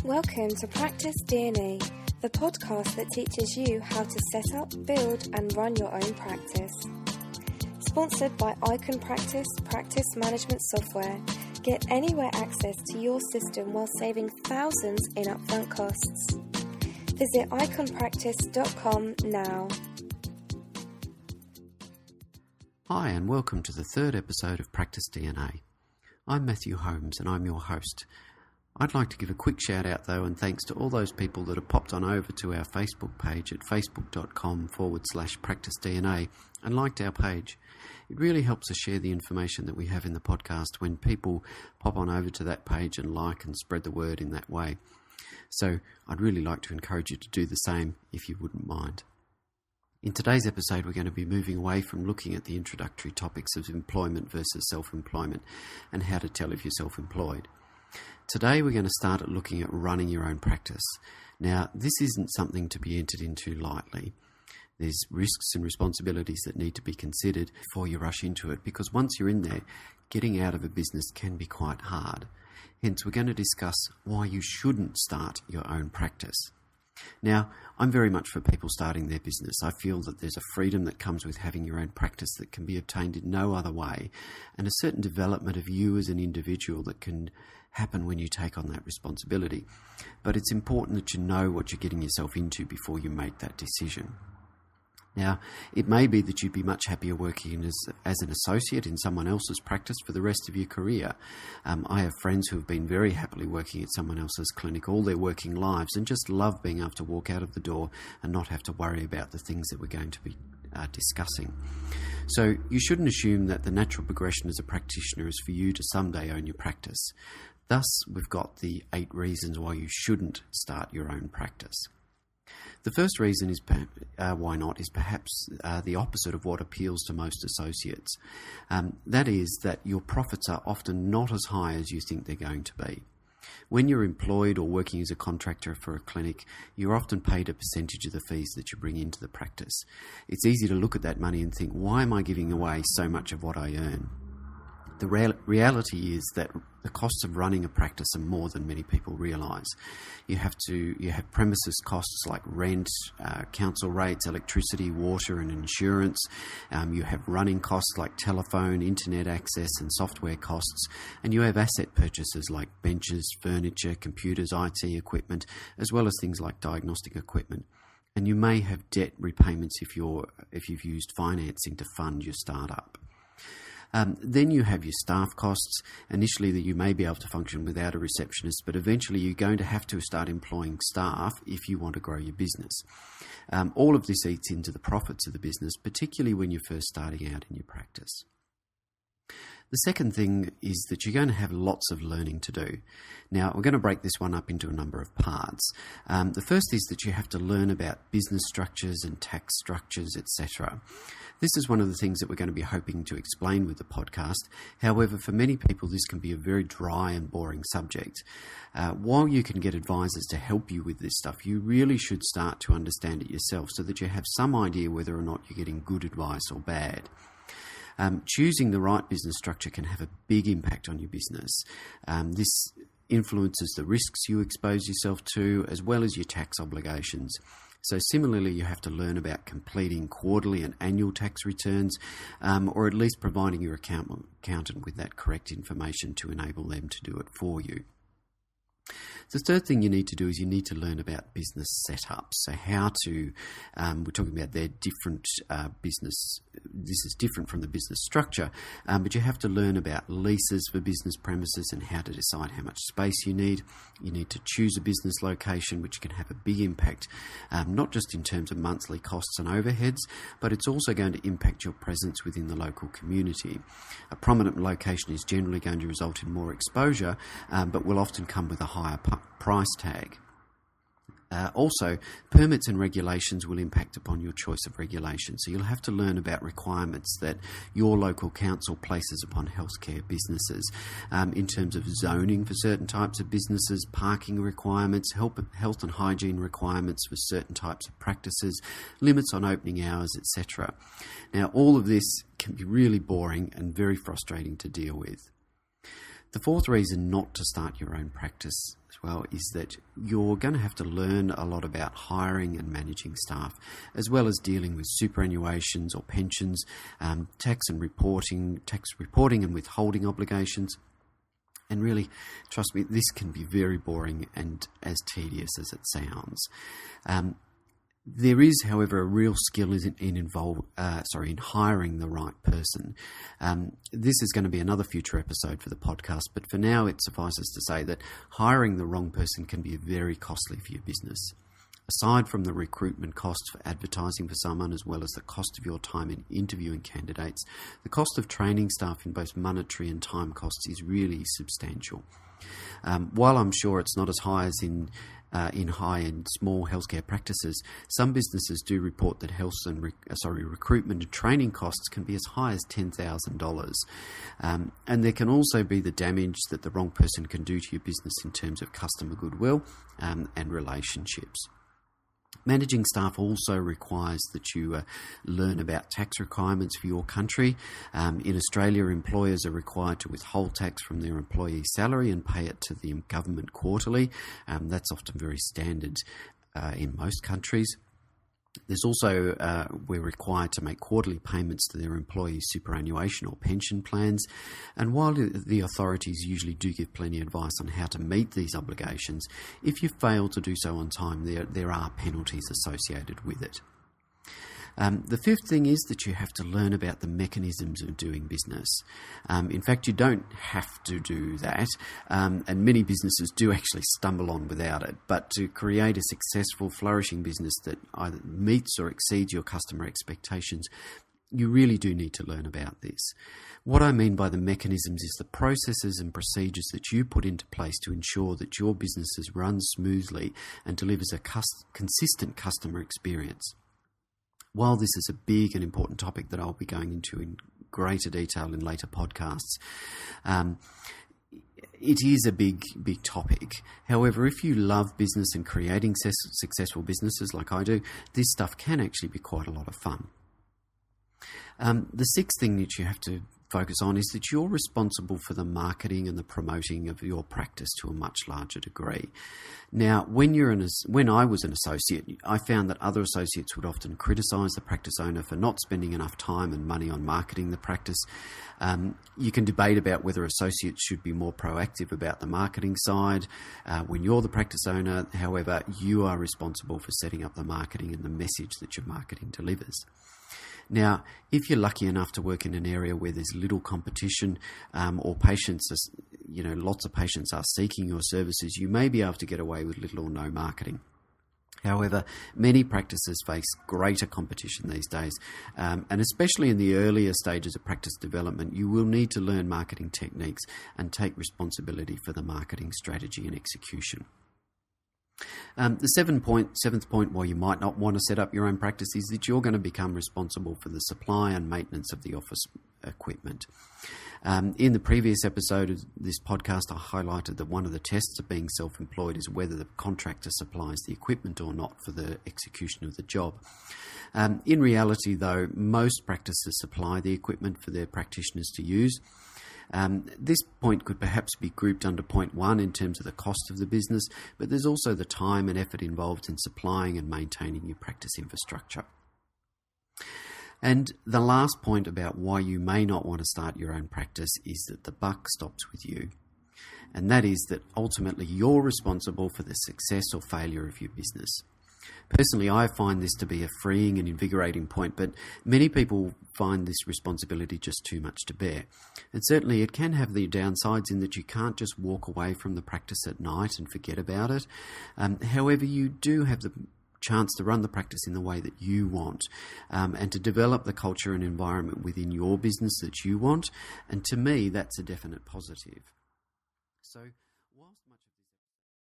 Welcome to Practice DNA, the podcast that teaches you how to set up, build and run your own practice. Sponsored by Icon Practice Practice Management Software, get anywhere access to your system while saving thousands in upfront costs. Visit iconpractice.com now. Hi and welcome to the third episode of Practice DNA. I'm Matthew Holmes and I'm your host. I'd like to give a quick shout out though and thanks to all those people that have popped on over to our Facebook page at facebook.com/practicedna and liked our page. It really helps us share the information that we have in the podcast when people pop on over to that page and like and spread the word in that way. So I'd really like to encourage you to do the same if you wouldn't mind. In today's episode, we're going to be moving away from looking at the introductory topics of employment versus self-employment and how to tell if you're self-employed. Today, we're going to start at looking at running your own practice. Now, this isn't something to be entered into lightly. There's risks and responsibilities that need to be considered before you rush into it, because once you're in there, getting out of a business can be quite hard. Hence, we're going to discuss why you shouldn't start your own practice. Now, I'm very much for people starting their business. I feel that there's a freedom that comes with having your own practice that can be obtained in no other way, and a certain development of you as an individual that can happen when you take on that responsibility. But it's important that you know what you're getting yourself into before you make that decision. Now, it may be that you'd be much happier working as an associate in someone else's practice for the rest of your career. I have friends who have been very happily working at someone else's clinic all their working lives and just love being able to walk out of the door and not have to worry about the things that we're going to be discussing. So you shouldn't assume that the natural progression as a practitioner is for you to someday own your practice. Thus, we've got the 8 reasons why you shouldn't start your own practice. The first reason is why not is perhaps the opposite of what appeals to most associates. That is that your profits are often not as high as you think they're going to be. When you're employed or working as a contractor for a clinic, you're often paid a percentage of the fees that you bring into the practice. It's easy to look at that money and think, why am I giving away so much of what I earn? The reality is that the costs of running a practice are more than many people realise. You have premises costs like rent, council rates, electricity, water and insurance. You have running costs like telephone, internet access and software costs. And you have asset purchases like benches, furniture, computers, IT equipment, as well as things like diagnostic equipment. And you may have debt repayments if you've used financing to fund your startup. Then you have your staff costs. Initially, that you may be able to function without a receptionist, but eventually you're going to have to start employing staff if you want to grow your business. All of this eats into the profits of the business, particularly when you're first starting out in your practice. The second thing is that you're going to have lots of learning to do. Now, we're going to break this one up into a number of parts. The first is that you have to learn about business structures and tax structures, etc. This is one of the things that we're going to be hoping to explain with the podcast. However, for many people, this can be a very dry and boring subject. While you can get advisors to help you with this stuff, you really should start to understand it yourself so that you have some idea whether or not you're getting good advice or bad. Choosing the right business structure can have a big impact on your business. This influences the risks you expose yourself to, as well as your tax obligations. So similarly, you have to learn about completing quarterly and annual tax returns, or at least providing your accountant with that correct information to enable them to do it for you. The third thing you need to do is you need to learn about business setups. So how to, we're talking about their different business, this is different from the business structure, but you have to learn about leases for business premises and how to decide how much space you need. You need to choose a business location, which can have a big impact, not just in terms of monthly costs and overheads, but it's also going to impact your presence within the local community. A prominent location is generally going to result in more exposure, but will often come with a higher price tag. Also, permits and regulations will impact upon your choice of regulation. So you'll have to learn about requirements that your local council places upon healthcare businesses in terms of zoning for certain types of businesses, parking requirements, health and hygiene requirements for certain types of practices, limits on opening hours, etc. Now, all of this can be really boring and very frustrating to deal with. The fourth reason not to start your own practice as well is that you're going to have to learn a lot about hiring and managing staff, as well as dealing with superannuations or pensions, tax reporting and withholding obligations. And really, trust me, this can be very boring and as tedious as it sounds. There is, however, a real skill in hiring the right person. This is going to be another future episode for the podcast, but for now it suffices to say that hiring the wrong person can be very costly for your business. Aside from the recruitment costs for advertising for someone, as well as the cost of your time in interviewing candidates, the cost of training staff in both monetary and time costs is really substantial. While I'm sure it's not as high as in high-end small healthcare practices, some businesses do report that recruitment and training costs can be as high as $10,000. And there can also be the damage that the wrong person can do to your business in terms of customer goodwill and relationships. Managing staff also requires that you learn about tax requirements for your country. In Australia, employers are required to withhold tax from their employee salary and pay it to the government quarterly. That's often very standard in most countries. There's also, we're required to make quarterly payments to their employees' superannuation or pension plans. And while the authorities usually do give plenty of advice on how to meet these obligations, if you fail to do so on time, there are penalties associated with it. The fifth thing is that you have to learn about the mechanisms of doing business. In fact, you don't have to do that, and many businesses do actually stumble on without it. But to create a successful, flourishing business that either meets or exceeds your customer expectations, you really do need to learn about this. What I mean by the mechanisms is the processes and procedures that you put into place to ensure that your businesses run smoothly and delivers a consistent customer experience. While this is a big and important topic that I'll be going into in greater detail in later podcasts, it is a big topic. However, if you love business and creating successful businesses like I do, this stuff can actually be quite a lot of fun. The sixth thing that you have to focus on is that you're responsible for the marketing and the promoting of your practice to a much larger degree. Now, when I was an associate, I found that other associates would often criticise the practice owner for not spending enough time and money on marketing the practice. You can debate about whether associates should be more proactive about the marketing side. When you're the practice owner, however, you are responsible for setting up the marketing and the message that your marketing delivers. Now, if you're lucky enough to work in an area where there's little competition or lots of patients are seeking your services, you may be able to get away with little or no marketing. However, many practices face greater competition these days, and especially in the earlier stages of practice development, you will need to learn marketing techniques and take responsibility for the marketing strategy and execution. The seventh point why you might not want to set up your own practice is that you're going to become responsible for the supply and maintenance of the office equipment. In the previous episode of this podcast, I highlighted that one of the tests of being self-employed is whether the contractor supplies the equipment or not for the execution of the job. In reality, though, most practices supply the equipment for their practitioners to use. This point could perhaps be grouped under point 1 in terms of the cost of the business, but there's also the time and effort involved in supplying and maintaining your practice infrastructure. And the last point about why you may not want to start your own practice is that the buck stops with you. And that is that ultimately you're responsible for the success or failure of your business. Personally, I find this to be a freeing and invigorating point, but many people find this responsibility just too much to bear. And certainly it can have the downsides in that you can't just walk away from the practice at night and forget about it. However, you do have the chance to run the practice in the way that you want, and to develop the culture and environment within your business that you want. And to me, that's a definite positive. So